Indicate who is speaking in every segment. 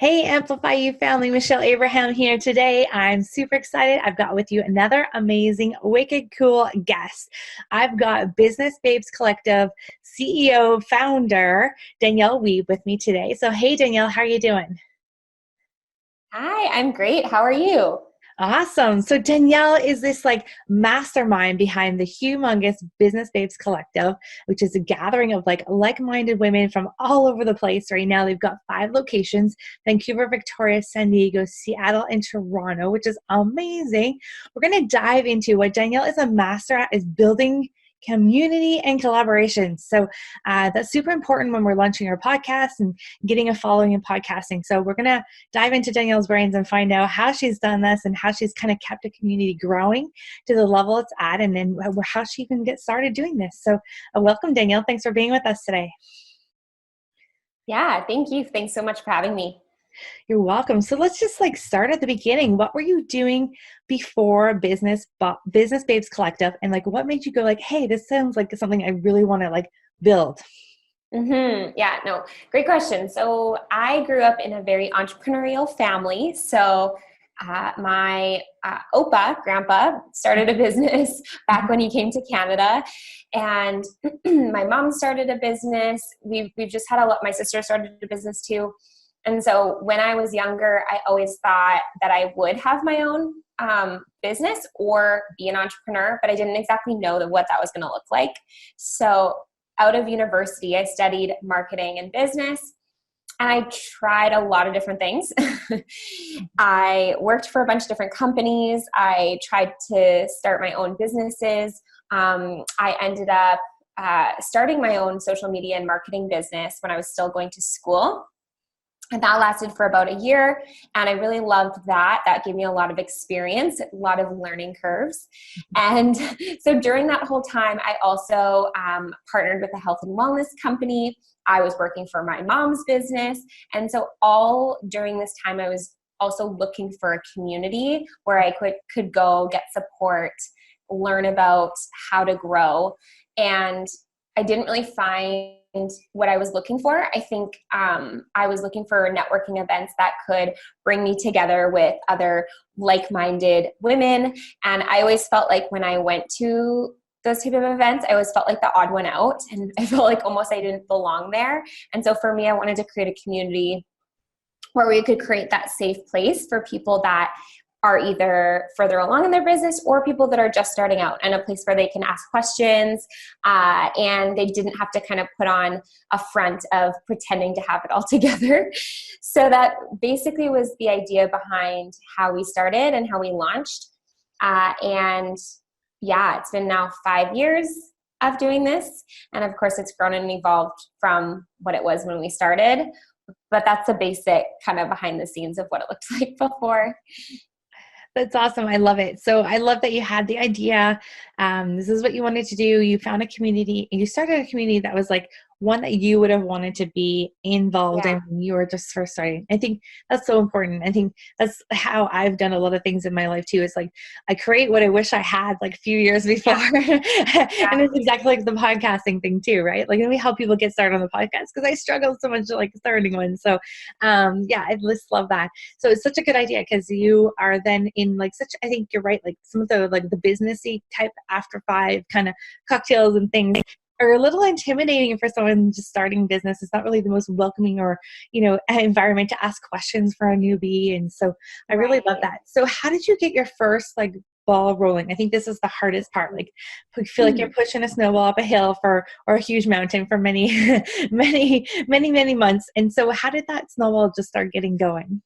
Speaker 1: Hey, Amplify You family, Michelle Abraham here today. I'm super excited. I've got with you another amazing, wicked cool guest. I've got Business Babes Collective CEO, founder, Danielle Wiebe with me today. So, hey, Danielle, how are you doing?
Speaker 2: Hi, I'm great. How are you?
Speaker 1: Awesome. So Danielle is this like mastermind behind the humongous Business Babes Collective, which is a gathering of like-minded women from all over the place. Right now, they've got 5 locations: Vancouver, Victoria, San Diego, Seattle, and Toronto, which is amazing. We're going to dive into what Danielle is a master at, is building community and collaboration. So that's super important when we're launching our podcast and getting a following in podcasting. So we're going to dive into Danielle's brains and find out how she's done this and how she's kind of kept a community growing to the level it's at, and then how she even get started doing this. So welcome, Danielle. Thanks for being with us today.
Speaker 2: Yeah, thank you. Thanks so much for having me.
Speaker 1: You're welcome. So let's just start at the beginning. What were you doing before Business Babes Collective, and what made you go hey, this sounds like something I really want to build?
Speaker 2: Yeah, no, great question. So I grew up in a very entrepreneurial family. So my grandpa, started a business back when he came to Canada, and my mom started a business. We've just had my sister started a business too. And so when I was younger, I always thought that I would have my own business or be an entrepreneur, but I didn't exactly know what that was going to look like. So out of university, I studied marketing and business, and I tried a lot of different things. I worked for a bunch of different companies. I tried to start my own businesses. I ended up starting my own social media and marketing business when I was still going to school. And that lasted for about a year. And I really loved that. That gave me a lot of experience, a lot of learning curves. And so during that whole time, I also partnered with a health and wellness company. I was working for my mom's business. And so all during this time, I was also looking for a community where I could go get support, learn about how to grow. And I didn't really find what I was looking for. I think I was looking for networking events that could bring me together with other like-minded women. And I always felt like when I went to those type of events, I always felt like the odd one out, and I felt like almost I didn't belong there. And so for me, I wanted to create a community where we could create that safe place for people that are either further along in their business or people that are just starting out, and a place where they can ask questions and they didn't have to kind of put on a front of pretending to have it all together. So that basically was the idea behind how we started and how we launched. And yeah, it's been now 5 years of doing this. And of course, it's grown and evolved from what it was when we started. But that's the basic kind of behind the scenes of what it looked like before.
Speaker 1: That's awesome. I love it. So I love that you had the idea. This is what you wanted to do. You found a community, and you started a community that was one that you would have wanted to be involved in when you were just first starting. I think that's so important. I think that's how I've done a lot of things in my life too. Is I create what I wish I had a few years before. And it's exactly like the podcasting thing too, right? Let me help people get started on the podcast, because I struggled so much starting one. So I just love that. So it's such a good idea, because you are then in I think you're right, some of the the businessy type after 5 kind of cocktails and things are a little intimidating for someone just starting business. It's not really the most welcoming or environment to ask questions for a newbie. And so I really love that. So how did you get your first ball rolling? I think this is the hardest part. You feel like you're pushing a snowball up a hill or a huge mountain for many many months. And so how did that snowball just start getting going?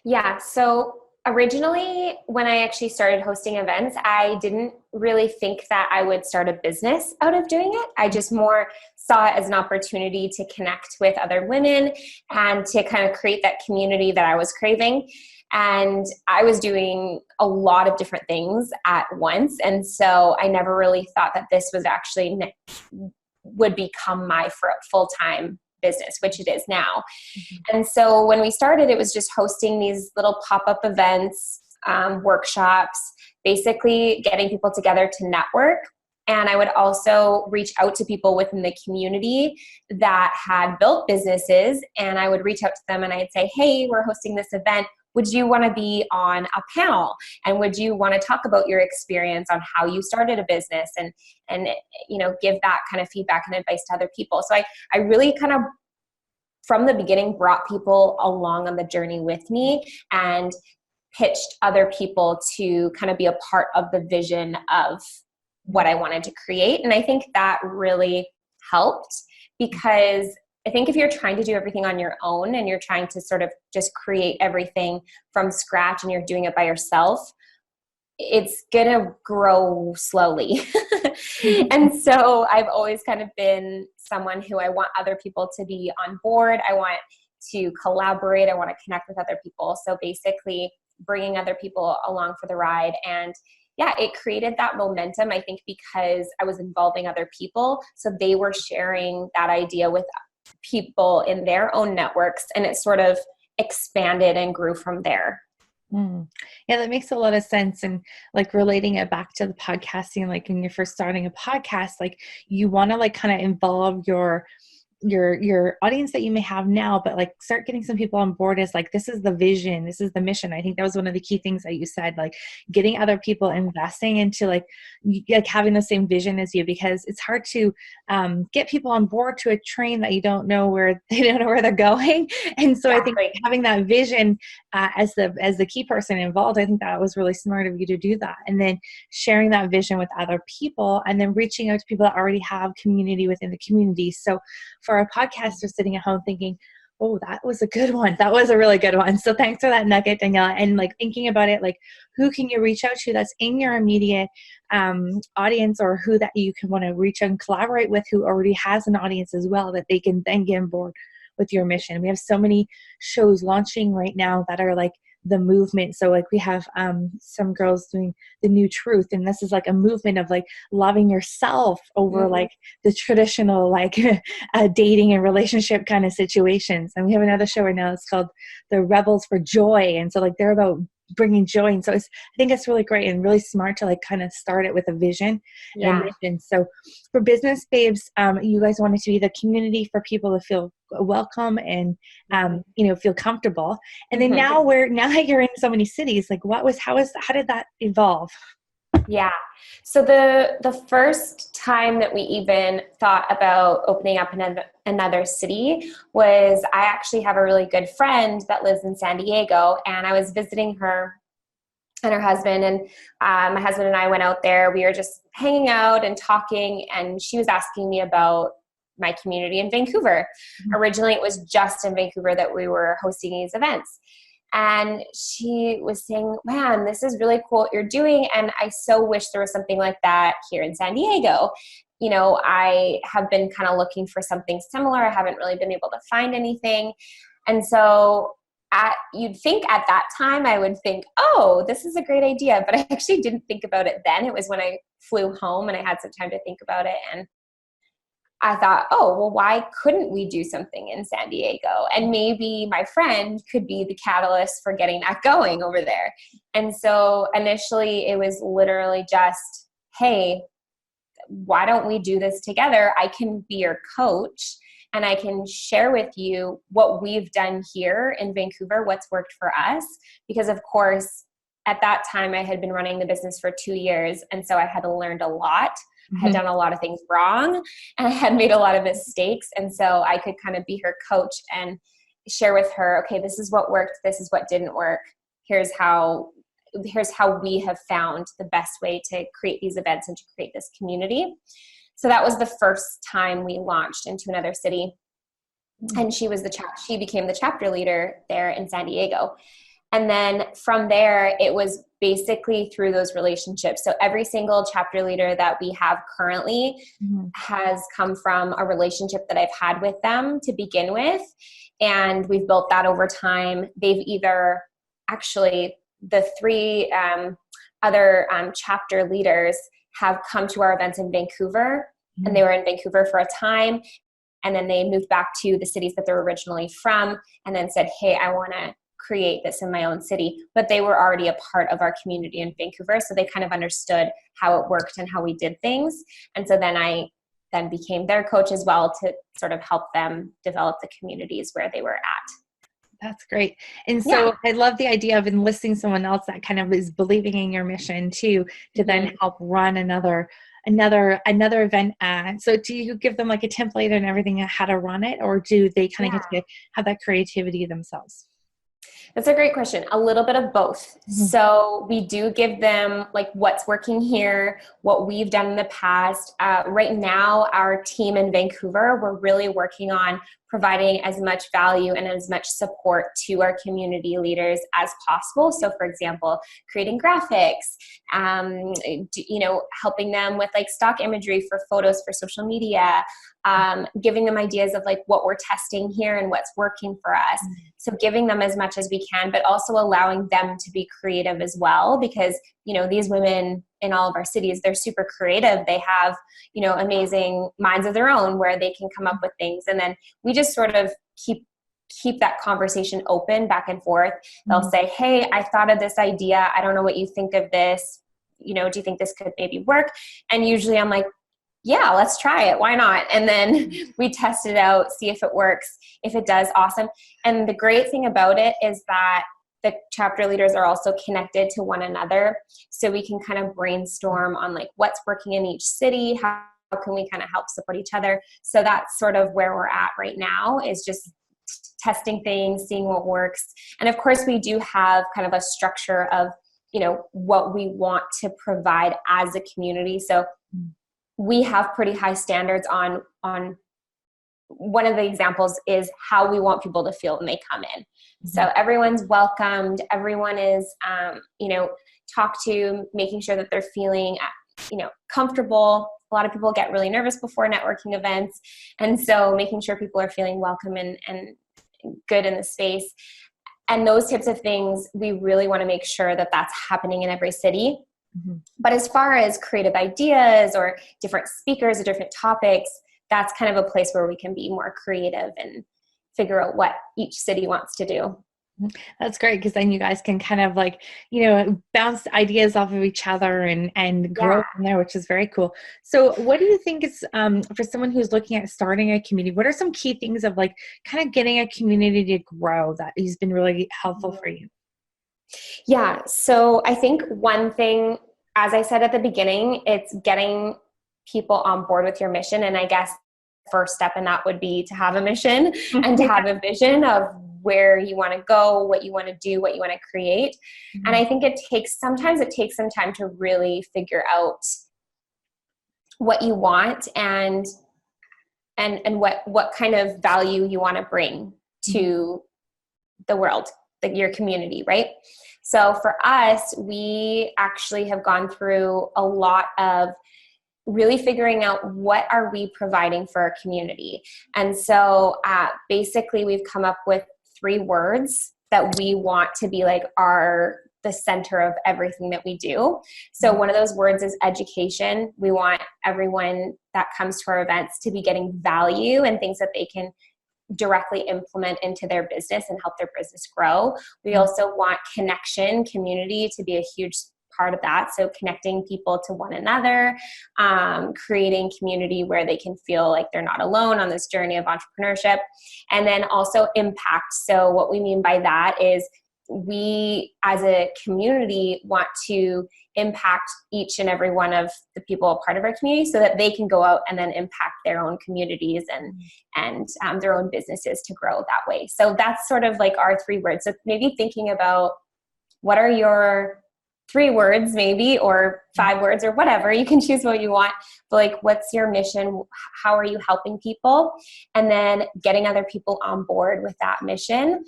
Speaker 2: Yeah, so originally, when I actually started hosting events, I didn't really think that I would start a business out of doing it. I just more saw it as an opportunity to connect with other women and to kind of create that community that I was craving. And I was doing a lot of different things at once. And so I never really thought that this was actually would become my full-time business, which it is now. Mm-hmm. And so when we started, it was just hosting these little pop-up events, workshops, basically getting people together to network And I would also reach out to people within the community that had built businesses, and I would reach out to them and I'd say, hey, we're hosting this event. Would you want to be on a panel? And would you want to talk about your experience on how you started a business, and give that kind of feedback and advice to other people? So I really kind of, from the beginning, brought people along on the journey with me and pitched other people to kind of be a part of the vision of what I wanted to create. And I think that really helped, because I think if you're trying to do everything on your own and you're trying to sort of just create everything from scratch and you're doing it by yourself, it's going to grow slowly. And so I've always kind of been someone who I want other people to be on board. I want to collaborate. I want to connect with other people. So basically bringing other people along for the ride. And yeah, it created that momentum, I think, because I was involving other people. So they were sharing that idea with people in their own networks, and it sort of expanded and grew from there.
Speaker 1: Yeah, that makes a lot of sense. And like relating it back to the podcasting, like when you're first starting a podcast, like you want to like kind of involve your audience that you may have now, but like start getting some people on board is like, this is the vision, this is the mission. I think that was one of the key things that you said, like getting other people investing into like having the same vision as you, because it's hard to get people on board to a train that you don't know where they're going. And so I think having that vision as the key person involved, I think that was really smart of you to do that. And then sharing that vision with other people, and then reaching out to people that already have community within the community. So for a podcaster sitting at home thinking, oh, that was a good one. That was a really good one. So thanks for that nugget, Danielle. And like thinking about it, like who can you reach out to that's in your immediate audience, or who that you can want to reach out and collaborate with, who already has an audience as well, that they can then get on board with your mission. We have so many shows launching right now that are like the movement. So like we have some girls doing the new truth, and this is like a movement of like loving yourself over like the traditional like dating and relationship kind of situations. And we have another show right now, it's called the Rebels for Joy, and so like they're about bringing joy. And so I think it's really great and really smart to like kind of start it with a vision and a mission. So for Business Babes, you guys wanted to be the community for people to feel welcome and feel comfortable. And then now that you're in so many cities, like how did that evolve?
Speaker 2: Yeah. So the first time that we even thought about opening up another city was, I actually have a really good friend that lives in San Diego, and I was visiting her and her husband, and my husband and I went out there. We were just hanging out and talking, and she was asking me about my community in Vancouver. Originally, it was just in Vancouver that we were hosting these events. And she was saying, man, this is really cool what you're doing. And I so wish there was something like that here in San Diego. I have been kind of looking for something similar. I haven't really been able to find anything. And so you'd think at that time, I would think, oh, this is a great idea. But I actually didn't think about it then. It was when I flew home and I had some time to think about it. And I thought, oh, well, why couldn't we do something in San Diego? And maybe my friend could be the catalyst for getting that going over there. And so initially it was literally just, hey, why don't we do this together? I can be your coach and I can share with you what we've done here in Vancouver, what's worked for us. Because of course, at that time I had been running the business for 2 years. And so I had learned a lot. I had done a lot of things wrong, and I had made a lot of mistakes. And so I could kind of be her coach and share with her, okay, this is what worked. This is what didn't work. Here's how we have found the best way to create these events and to create this community. So that was the first time we launched into another city. And she became the chapter leader there in San Diego. And then from there, it was basically through those relationships. So every single chapter leader that we have currently has come from a relationship that I've had with them to begin with. And we've built that over time. They've either actually, the three other chapter leaders have come to our events in Vancouver, and they were in Vancouver for a time. And then they moved back to the cities that they're originally from, and then said, hey, I want to create this in my own city, but they were already a part of our community in Vancouver. So they kind of understood how it worked and how we did things. And so then I became their coach as well to sort of help them develop the communities where they were at.
Speaker 1: That's great. And so I love the idea of enlisting someone else that kind of is believing in your mission too, to then help run another event. So do you give them like a template and everything how to run it, or do they kind of get to have that creativity themselves?
Speaker 2: That's a great question. A little bit of both. So we do give them like what's working here, what we've done in the past. Right now, our team in Vancouver, we're really working on providing as much value and as much support to our community leaders as possible. So for example, creating graphics, helping them with like stock imagery for photos for social media, giving them ideas of like what we're testing here and what's working for us. So giving them as much as we can, but also allowing them to be creative as well, because, these women in all of our cities, they're super creative. They have, amazing minds of their own where they can come up with things. And then we just sort of keep that conversation open back and forth. They'll say, hey, I thought of this idea. I don't know what you think of this. Do you think this could maybe work? And usually I'm like, yeah, let's try it. Why not? And then we test it out, see if it works. If it does, awesome. And the great thing about it is that the chapter leaders are also connected to one another. So we can kind of brainstorm on like what's working in each city, how can we kind of help support each other. So that's sort of where we're at right now, is just testing things, seeing what works. And of course we do have kind of a structure of, what we want to provide as a community. So we have pretty high standards on one of the examples is how we want people to feel when they come in. So everyone's welcomed, everyone is, talked to, making sure that they're feeling, comfortable. A lot of people get really nervous before networking events. And so making sure people are feeling welcome and good in the space. And those types of things, we really want to make sure that that's happening in every city. But as far as creative ideas or different speakers or different topics, that's kind of a place where we can be more creative and figure out what each city wants to do.
Speaker 1: That's great, because then you guys can kind of like, bounce ideas off of each other and grow from there, which is very cool. So what do you think is, for someone who's looking at starting a community, what are some key things of like kind of getting a community to grow that has been really helpful for you?
Speaker 2: Yeah. So I think one thing, as I said at the beginning, it's getting people on board with your mission. And I guess first step in that would be to have a mission and to have a vision of where you want to go, what you want to do, what you want to create. And I think sometimes it takes some time to really figure out what you want and what kind of value you want to bring to the world, your community, right? So for us, we actually have gone through a lot of really figuring out what are we providing for our community. And so basically we've come up with 3 words that we want to be like the center of everything that we do. So one of those words is education. We want everyone that comes to our events to be getting value and things that they can directly implement into their business and help their business grow. We also want connection, community to be a huge part of that. So connecting people to one another, creating community where they can feel like they're not alone on this journey of entrepreneurship. And then also impact. So what we mean by that is we as a community want to impact each and every one of the people a part of our community so that they can go out and then impact their own communities and their own businesses to grow that way. So that's sort of like our 3 words. So maybe thinking about what are your 3 words maybe, or 5 words or whatever, you can choose what you want, but like, what's your mission? How are you helping people? And then getting other people on board with that mission.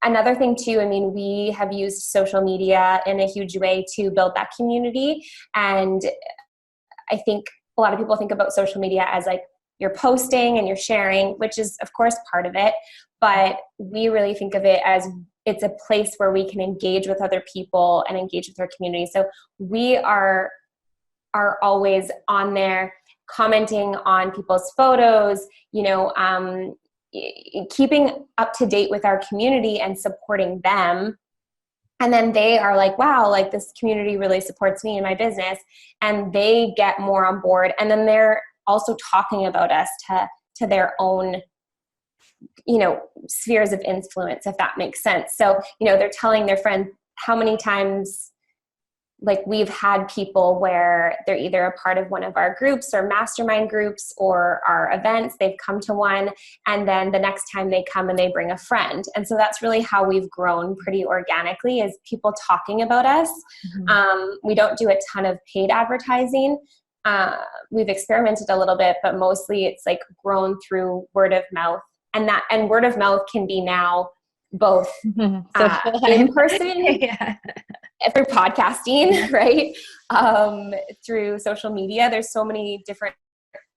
Speaker 2: Another thing too, we have used social media in a huge way to build that community. And I think a lot of people think about social media as like you're posting and you're sharing, which is of course part of it, but we really think of it as it's a place where we can engage with other people and engage with our community. So we are always on there commenting on people's photos, keeping up to date with our community and supporting them. And then they are like, wow, like this community really supports me and my business, and they get more on board. And then they're also talking about us to their own, spheres of influence, if that makes sense. So, they're telling their friends how many times, like, we've had people where they're either a part of one of our groups or mastermind groups or our events, they've come to one, and then the next time they come and they bring a friend. And so that's really how we've grown pretty organically, is people talking about us. Mm-hmm. We don't do a ton of paid advertising. We've experimented a little bit, but mostly it's like grown through word of mouth, and word of mouth can be now both in person, yeah, through podcasting, right? Through social media. There's so many different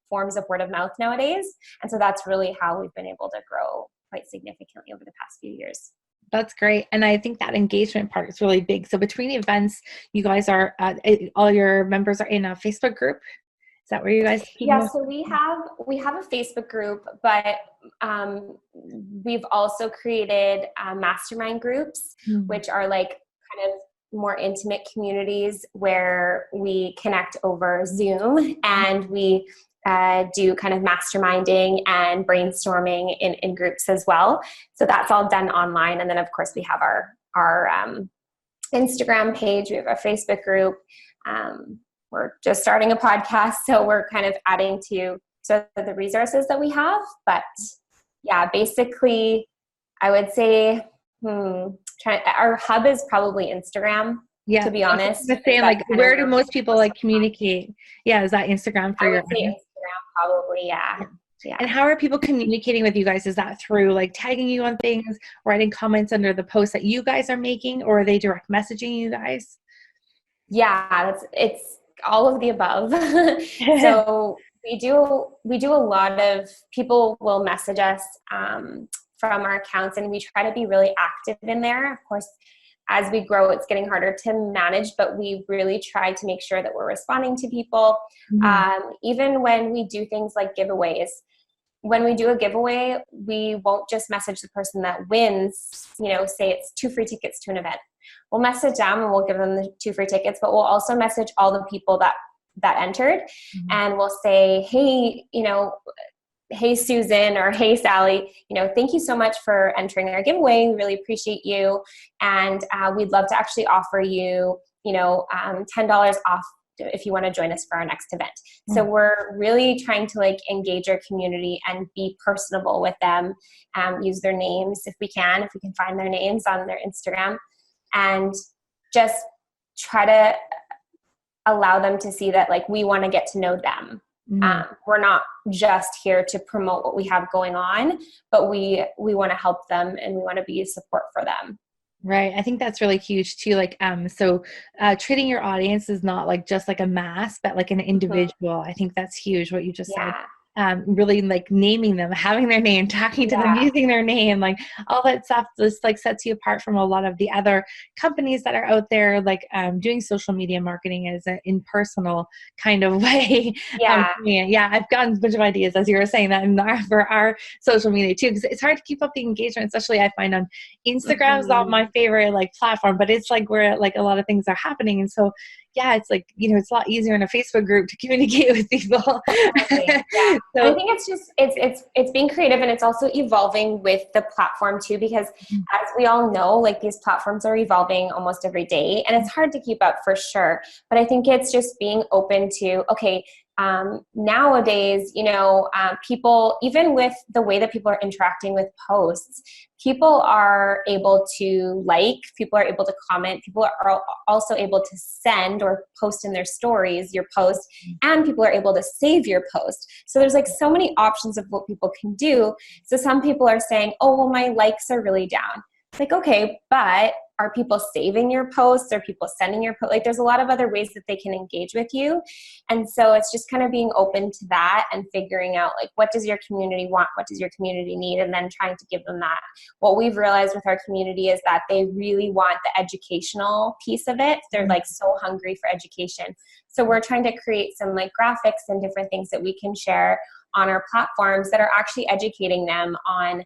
Speaker 2: forms of word of mouth nowadays. And so that's really how we've been able to grow quite significantly over the past few years.
Speaker 1: That's great. And I think that engagement part is really big. So between events, you guys are, all your members are in a Facebook group. Is that where you guys?
Speaker 2: Yeah, so we have a Facebook group, but we've also created mastermind groups, mm-hmm. which are like kind of more intimate communities where we connect over Zoom, and we do kind of masterminding and brainstorming in groups as well. So that's all done online. And then of course we have our Instagram page, we have our Facebook group. We're just starting a podcast, so we're kind of adding to the resources that we have. But yeah, basically, I would say our hub is probably Instagram. Yeah, to be honest.
Speaker 1: I was saying, like, where do most people like communicate? Yeah, is that Instagram for your?
Speaker 2: Instagram, probably. Yeah. Yeah.
Speaker 1: And how are people communicating with you guys? Is that through like tagging you on things, writing comments under the posts that you guys are making, or are they direct messaging you guys?
Speaker 2: Yeah, it's all of the above. So we do a lot of, people will message us from our accounts, and we try to be really active in there. Of course, as we grow, it's getting harder to manage, but we really try to make sure that we're responding to people. Mm-hmm. Even when we do things like giveaways. When we do a giveaway, we won't just message the person that wins, say it's 2 free tickets to an event. We'll message them and we'll give them the 2 free tickets, but we'll also message all the people that entered. Mm-hmm. And we'll say, hey, hey, Susan, or hey, Sally, thank you so much for entering our giveaway. We really appreciate you. And we'd love to actually offer you, $10 off if you want to join us for our next event. Mm-hmm. So we're really trying to like engage our community and be personable with them, use their names if we can find their names on their Instagram, and just try to allow them to see that like we want to get to know them. Mm-hmm. We're not just here to promote what we have going on, but we want to help them and we want to be a support for them.
Speaker 1: Right. I think that's really huge too. Like, so treating your audience is not like just like a mass, but like an individual. Mm-hmm. I think that's huge. What you just said. Really like naming them, having their name, talking to them, using their name, like all that stuff just like sets you apart from a lot of the other companies that are out there, like doing social media marketing as an impersonal kind of way. I've gotten a bunch of ideas as you were saying that for our social media too, because it's hard to keep up the engagement, especially I find on Instagram is not my favorite like platform, but it's like where like a lot of things are happening. And so yeah, it's like, it's a lot easier in a Facebook group to communicate with people.
Speaker 2: Yeah. So I think it's just, it's being creative, and it's also evolving with the platform too, because as we all know, like these platforms are evolving almost every day, and it's hard to keep up for sure. But I think it's just being open to, okay, nowadays, people, even with the way that people are interacting with posts, people are able to people are able to comment, people are also able to send or post in their stories your post, and people are able to save your post. So there's like so many options of what people can do. So some people are saying, oh, well, my likes are really down. It's like, okay, but are people saving your posts? Are people sending your posts? Like there's a lot of other ways that they can engage with you. And so it's just kind of being open to that and figuring out like, what does your community want? What does your community need? And then trying to give them that. What we've realized with our community is that they really want the educational piece of it. They're like so hungry for education. So we're trying to create some like graphics and different things that we can share on our platforms that are actually educating them on,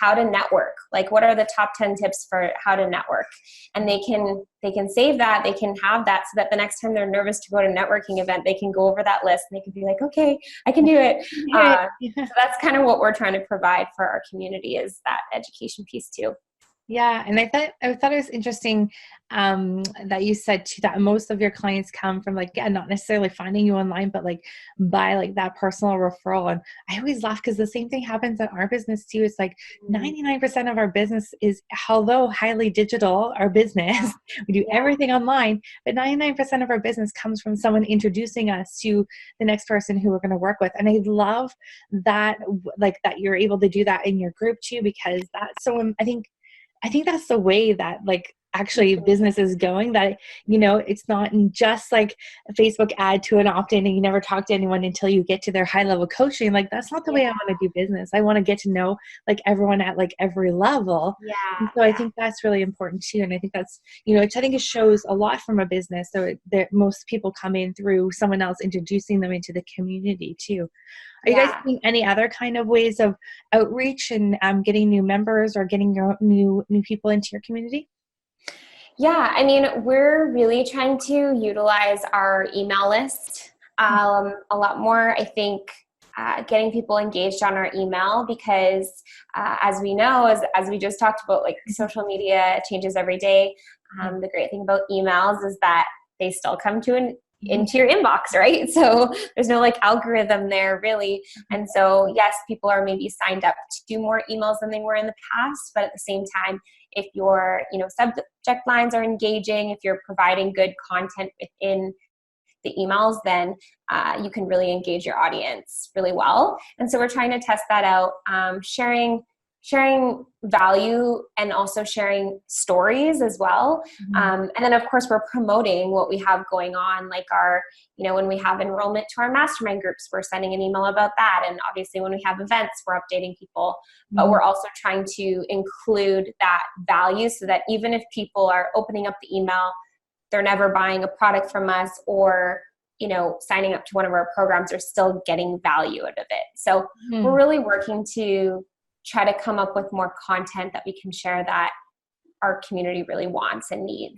Speaker 2: how to network. Like, what are the top 10 tips for how to network? And they can save that. They can have that so that the next time they're nervous to go to a networking event, they can go over that list and they can be like, okay, I can do it. So that's kind of what we're trying to provide for our community, is that education piece too.
Speaker 1: Yeah, and I thought it was interesting that you said too that most of your clients come from like, yeah, not necessarily finding you online, but like by like that personal referral. And I always laugh because the same thing happens in our business too. It's like 99% of our business is, although highly digital, our business, we do everything online, but 99% of our business comes from someone introducing us to the next person who we're going to work with. And I love that, like that you're able to do that in your group too, because that's so, I think that's the way that like actually business is going, that, it's not just like a Facebook ad to an opt-in and you never talk to anyone until you get to their high level coaching. Like, that's not the way I want to do business. I want to get to know like everyone at like every level. And so I think that's really important too. And I think that's, which I think it shows a lot from a business. So that most people come in through someone else introducing them into the community too. Are you guys seeing any other kind of ways of outreach and getting new members or getting your new people into your community?
Speaker 2: Yeah, I mean, we're really trying to utilize our email list a lot more. I think getting people engaged on our email, because as we know, as we just talked about, like social media changes every day. The great thing about emails is that they still come into your inbox, right? So there's no like algorithm there really. And so yes, people are maybe signed up to more emails than they were in the past, but at the same time, if your subject lines are engaging, if you're providing good content within the emails, then you can really engage your audience really well. And so we're trying to test that out, sharing value and also sharing stories as well. And then of course we're promoting what we have going on, like when we have enrollment to our mastermind groups, we're sending an email about that. And obviously when we have events, we're updating people, but we're also trying to include that value so that even if people are opening up the email, they're never buying a product from us or signing up to one of our programs, are still getting value out of it. So we're really working to try to come up with more content that we can share that our community really wants and needs.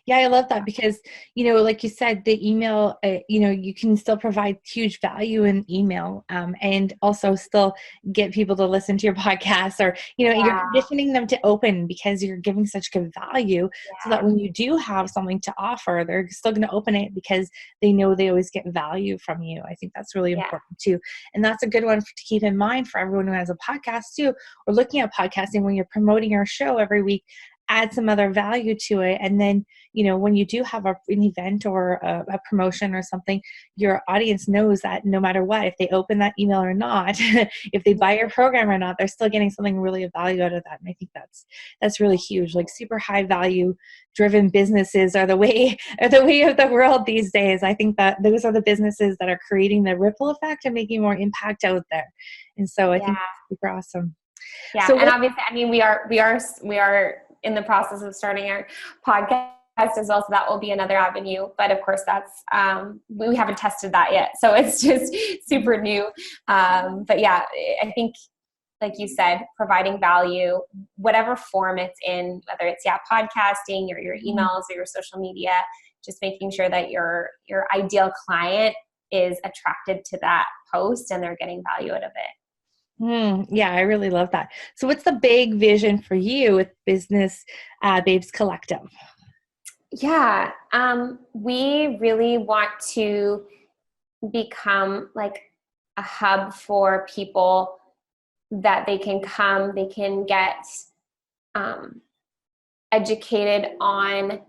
Speaker 1: Yeah, I love that because, like you said, the email, you can still provide huge value in email and also still get people to listen to your podcast or, you're conditioning them to open because you're giving such good value so that when you do have something to offer, they're still going to open it because they know they always get value from you. I think that's really important too. And that's a good one to keep in mind for everyone who has a podcast too, or looking at podcasting when you're promoting your show every week. Add some other value to it. And then, when you do have an event or a promotion or something, your audience knows that no matter what, if they open that email or not, if they buy your program or not, they're still getting something really of value out of that. And I think that's really huge. Like super high value driven businesses are the way of the world these days. I think that those are the businesses that are creating the ripple effect and making more impact out there. And so I think that's super awesome.
Speaker 2: Yeah. So and obviously, I mean, we are in the process of starting our podcast as well. So that will be another avenue. But of course that's, we haven't tested that yet. So it's just super new. But yeah, I think like you said, providing value, whatever form it's in, whether it's podcasting or your emails or your social media, just making sure that your ideal client is attracted to that post and they're getting value out of it.
Speaker 1: Yeah, I really love that. So what's the big vision for you with Business Babes Collective?
Speaker 2: Yeah, we really want to become like a hub for people that they can come, they can get educated on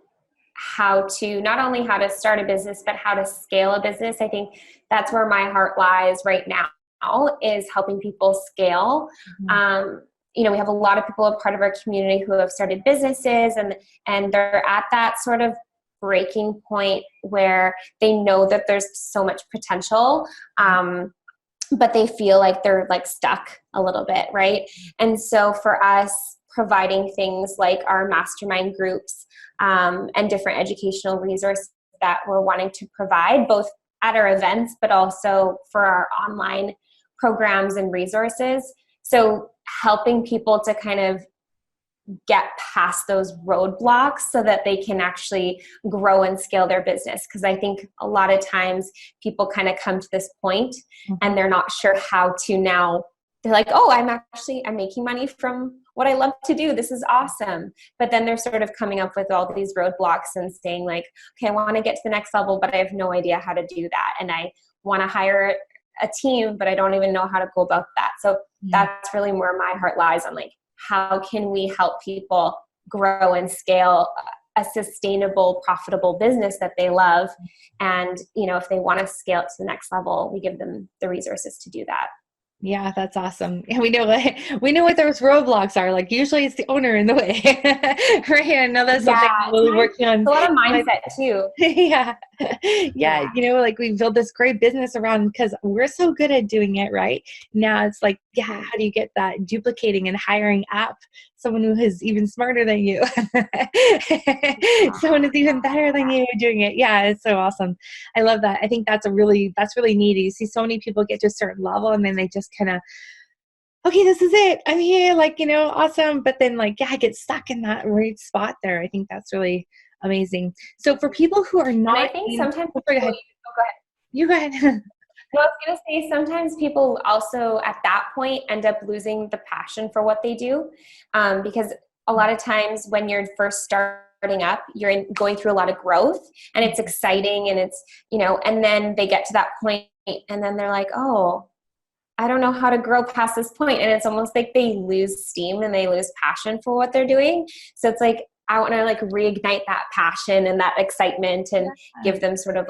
Speaker 2: how to, not only how to start a business, but how to scale a business. I think that's where my heart lies right now, is helping people scale. We have a lot of people a part of our community who have started businesses and they're at that sort of breaking point where they know that there's so much potential, but they feel like they're like stuck a little bit, right? And so for us, providing things like our mastermind groups and different educational resources that we're wanting to provide, both at our events, but also for our online programs and resources. So helping people to kind of get past those roadblocks so that they can actually grow and scale their business. Because I think a lot of times people kind of come to this point and they're not sure how to now. They're like, oh, I'm making money from what I love to do. This is awesome. But then they're sort of coming up with all these roadblocks and saying like, okay, I want to get to the next level, but I have no idea how to do that. And I want to hire a team, but I don't even know how to go about that. So that's really where my heart lies on like, how can we help people grow and scale a sustainable, profitable business that they love? And, if they want to scale it to the next level, we give them the resources to do that.
Speaker 1: Yeah, that's awesome. And we know what those roadblocks are. Like usually it's the owner in the way. Right. I know that's something we're working on.
Speaker 2: It's a lot of mindset too.
Speaker 1: Yeah. Like we build this great business around because we're so good at doing it right. Now it's like, how do you get that duplicating and hiring up someone who is even smarter than you? Someone who's even better than you doing it. Yeah, it's so awesome. I love that. I think that's really neat. You see so many people get to a certain level and then they just kind of, okay, this is it. I'm here, awesome. But then I get stuck in that right spot there. I think that's really amazing. So for people who are not,
Speaker 2: and I think sometimes
Speaker 1: go ahead. You go ahead.
Speaker 2: No, I was going to say sometimes people also at that point end up losing the passion for what they do, because a lot of times when you're first starting up, you're going through a lot of growth and it's exciting and it's, and then they get to that point and then they're like, oh, I don't know how to grow past this point. And it's almost like they lose steam and they lose passion for what they're doing. So it's like, I want to reignite that passion and that excitement and give them sort of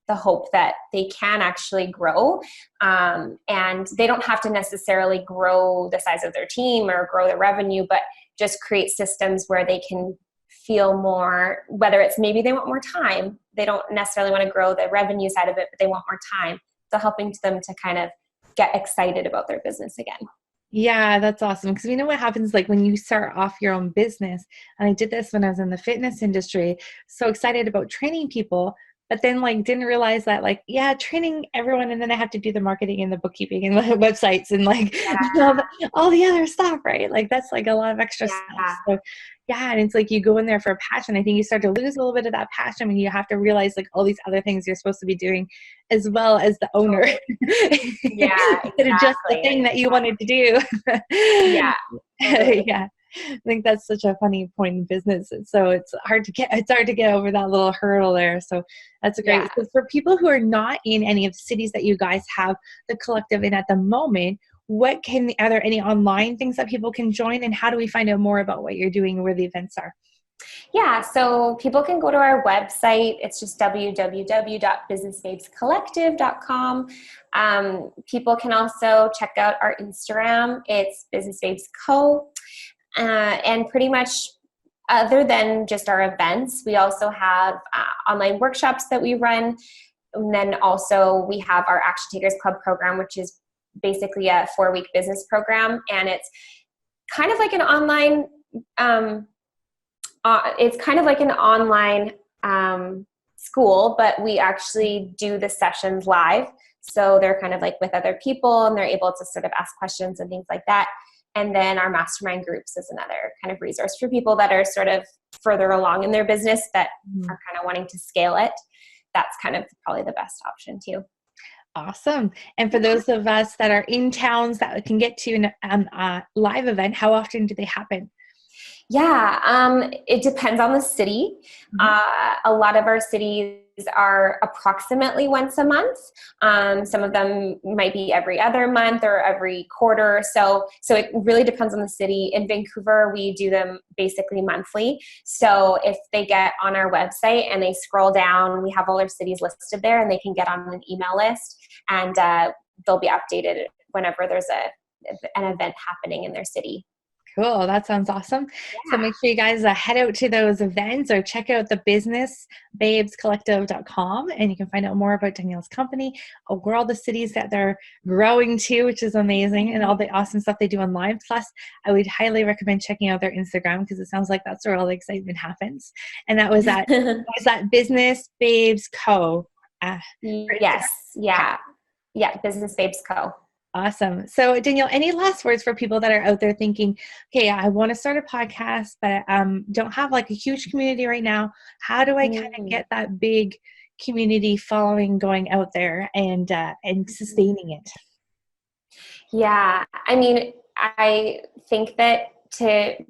Speaker 2: the hope that they can actually grow. And they don't have to necessarily grow the size of their team or grow their revenue, but just create systems where they can feel more, whether it's maybe they want more time. They don't necessarily want to grow the revenue side of it, but they want more time. So helping them to kind of get excited about their business again.
Speaker 1: Yeah, that's awesome. Because we know what happens when you start off your own business. And I did this when I was in the fitness industry, so excited about training people, but then didn't realize that training everyone, and then I have to do the marketing and the bookkeeping and the websites and all the other stuff, right? That's a lot of extra stuff. So and it's you go in there for a passion. I think you start to lose a little bit of that passion when you have to realize all these other things you're supposed to be doing as well as the owner.
Speaker 2: Yeah,
Speaker 1: instead of just the thing that you wanted to do.
Speaker 2: Yeah.
Speaker 1: Yeah. I think that's such a funny point in business. So it's hard to get over that little hurdle there. So that's great.
Speaker 2: Yeah.
Speaker 1: So for people who are not in any of the cities that you guys have the collective in at the moment, are there any online things that people can join, and how do we find out more about what you're doing and where the events are?
Speaker 2: Yeah, so people can go to our website. It's just www.businessbabescollective.com. People can also check out our Instagram. It's Business Babes Co. And pretty much other than just our events, we also have online workshops that we run. And then also we have our Action Takers Club program, which is basically a 4-week business program. And it's kind of like an online, school, but we actually do the sessions live. So they're kind of with other people and they're able to sort of ask questions and things like that. And then our mastermind groups is another kind of resource for people that are sort of further along in their business that are kind of wanting to scale it. That's kind of probably the best option too.
Speaker 1: Awesome. And for those of us that are in towns that can get to a live event, how often do they happen?
Speaker 2: Yeah, it depends on the city. A lot of our cities are approximately once a month. Some of them might be every other month or every quarter. So it really depends on the city. In Vancouver, we do them basically monthly. So if they get on our website and they scroll down, we have all our cities listed there and they can get on an email list and they'll be updated whenever there's an event happening in their city.
Speaker 1: Cool. That sounds awesome. Yeah. So make sure you guys head out to those events or check out the businessbabescollective.com and you can find out more about Danielle's company, where all the cities that they're growing to, which is amazing, and all the awesome stuff they do online. Plus, I would highly recommend checking out their Instagram because it sounds like that's where all the excitement happens. And that was at Business Babes Co. for Instagram?
Speaker 2: Yes.
Speaker 1: Okay.
Speaker 2: Yeah. Yeah. Business Babes Co.
Speaker 1: Awesome. So Danielle, any last words for people that are out there thinking, okay, I want to start a podcast, but don't have like a huge community right now. How do I kind of
Speaker 2: Mm.
Speaker 1: get that big community following going out there and sustaining it?
Speaker 2: Yeah. I mean, I think that to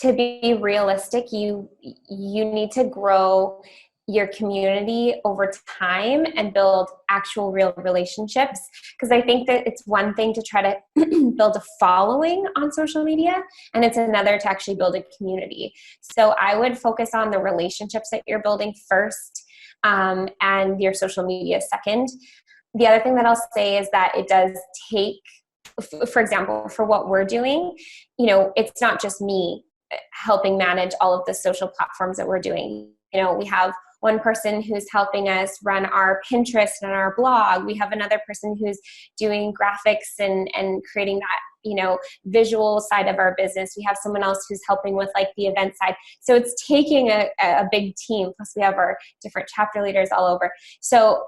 Speaker 2: be realistic, you need to grow your community over time and build actual real relationships, because I think that it's one thing to try to build a following on social media, and it's another to actually build a community. So I would focus on the relationships that you're building first, and your social media second. The other thing that I'll say is that it does take, for example, for what we're doing, it's not just me helping manage all of the social platforms that we're doing. We have one person who's helping us run our Pinterest and our blog. We have another person who's doing graphics and creating that, visual side of our business. We have someone else who's helping with like the event side. So it's taking a big team. Plus we have our different chapter leaders all over. So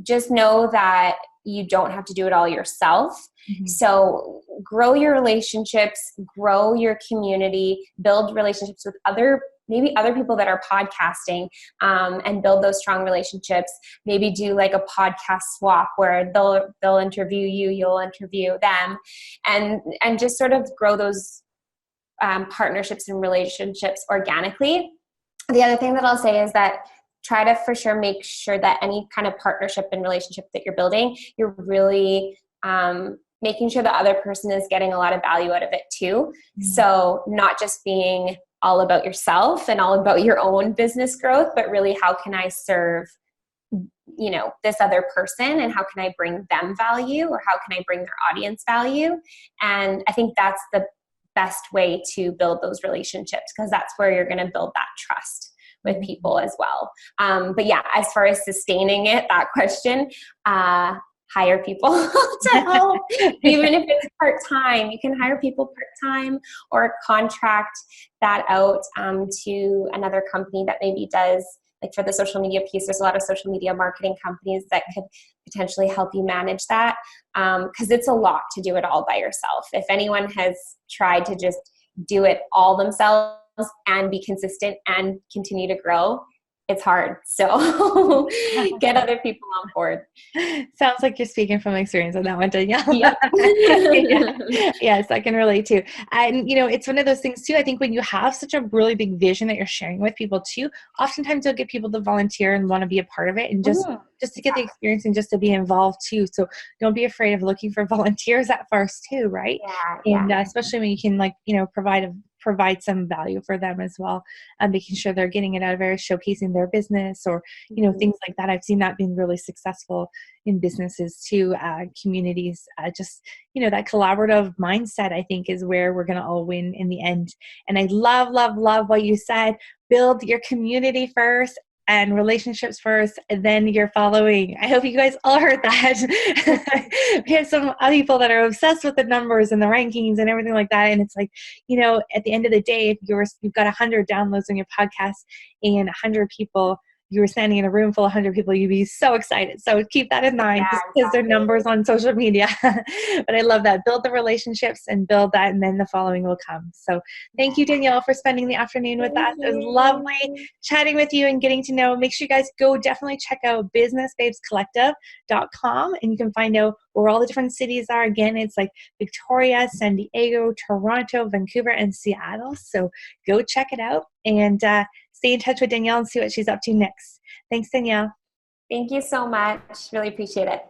Speaker 2: just know that you don't have to do it all yourself. Mm-hmm. So grow your relationships, grow your community, build relationships with maybe other people that are podcasting, and build those strong relationships. Maybe do like a podcast swap where they'll interview you, you'll interview them, and just sort of grow those partnerships and relationships organically. The other thing that I'll say is that try to for sure make sure that any kind of partnership and relationship that you're building, you're really making sure the other person is getting a lot of value out of it too. Mm-hmm. So not just being all about yourself and all about your own business growth, but really how can I serve, this other person, and how can I bring them value, or how can I bring their audience value? And I think that's the best way to build those relationships, because that's where you're going to build that trust with people as well. But yeah, as far as sustaining it, that question, hire people to help. Even if it's part-time, you can hire people part-time or contract that out to another company that maybe does, like for the social media piece, there's a lot of social media marketing companies that could potentially help you manage that, because it's a lot to do it all by yourself. If anyone has tried to just do it all themselves and be consistent and continue to grow, it's hard. So get other people on board.
Speaker 1: Sounds like you're speaking from experience on that one, Danielle.
Speaker 2: Yep.
Speaker 1: Yes, I can relate to. And, it's one of those things too. I think when you have such a really big vision that you're sharing with people too, oftentimes you'll get people to volunteer and want to be a part of it, and just to get the experience and just to be involved too. So don't be afraid of looking for volunteers at first too, right?
Speaker 2: Yeah.
Speaker 1: And especially when you can provide some value for them as well, and making sure they're getting it out of there, showcasing their business, or things like that. I've seen that being really successful in businesses too, communities. Just that collaborative mindset, I think, is where we're going to all win in the end. And I love what you said. Build your community first and relationships first, and then your following. I hope you guys all heard that. We have some other people that are obsessed with the numbers and the rankings and everything like that. And it's like, at the end of the day, if you've got 100 downloads on your podcast and 100 people, you were standing in a room full of 100 people, you'd be so excited. So keep that in mind, because they're numbers on social media. But I love that. Build the relationships and build that, and then the following will come. So thank you, Danielle, for spending the afternoon with us. It was lovely chatting with you and getting to know. Make sure you guys go definitely check out businessbabescollective.com, and you can find out where all the different cities are. Again, it's like Victoria, San Diego, Toronto, Vancouver, and Seattle. So go check it out, and stay in touch with Danielle and see what she's up to next. Thanks, Danielle.
Speaker 2: Thank you so much. Really appreciate it.